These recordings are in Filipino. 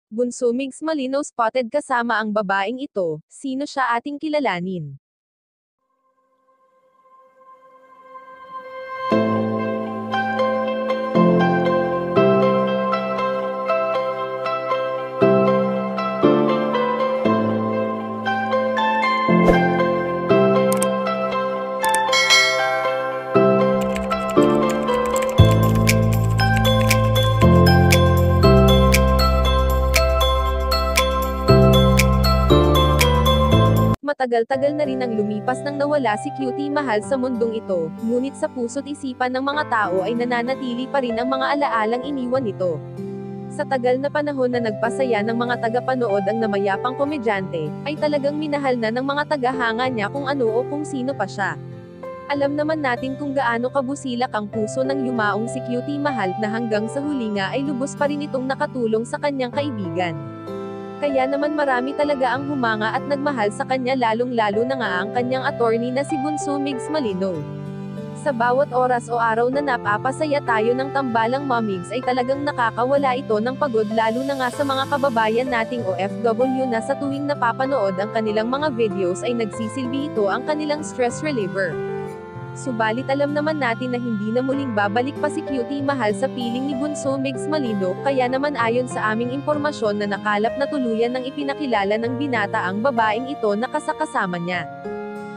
Bunso Migs Malinaw spotted kasama ang babaeng ito, sino siya ating kilalanin. Matagal-tagal na rin ang lumipas nang nawala si Cutie Mahal sa mundong ito, ngunit sa puso't isipan ng mga tao ay nananatili pa rin ang mga alaalang iniwan nito. Sa tagal na panahon na nagpasaya ng mga tagapanood ang namayapang komedyante, ay talagang minahal na ng mga tagahanga niya kung ano o kung sino pa siya. Alam naman natin kung gaano kabusilak ang puso ng yumaong si Cutie Mahal na hanggang sa huli nga ay lubos pa rin itong nakatulong sa kanyang kaibigan. Kaya naman marami talaga ang humanga at nagmahal sa kanya lalong-lalo na nga ang kanyang attorney na si Bunso Migs Malinaw. Sa bawat oras o araw na napapasaya tayo ng tambalang Mamigs ay talagang nakakawala ito ng pagod lalo na nga sa mga kababayan nating OFW na sa tuwing napapanood ang kanilang mga videos ay nagsisilbi ito ang kanilang stress reliever. Subalit alam naman natin na hindi na muling babalik pa si Cutie Mahal sa piling ni Bunso Migs Malinaw, kaya naman ayon sa aming impormasyon na nakalap na tuluyan ng ipinakilala ng binata ang babaeng ito na kasakasama niya.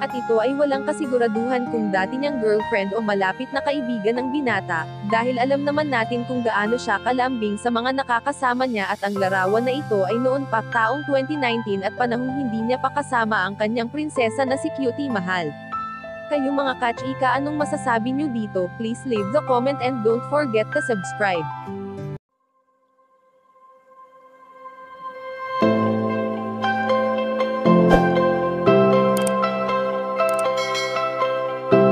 At ito ay walang kasiguraduhan kung dati niyang girlfriend o malapit na kaibigan ng binata, dahil alam naman natin kung gaano siya kalambing sa mga nakakasama niya at ang larawan na ito ay noon pa taong 2019 at panahong hindi niya pa kasama ang kanyang prinsesa na si Cutie Mahal. Kayo mga kachika, anong masasabi niyo dito? Please leave the comment and don't forget to subscribe.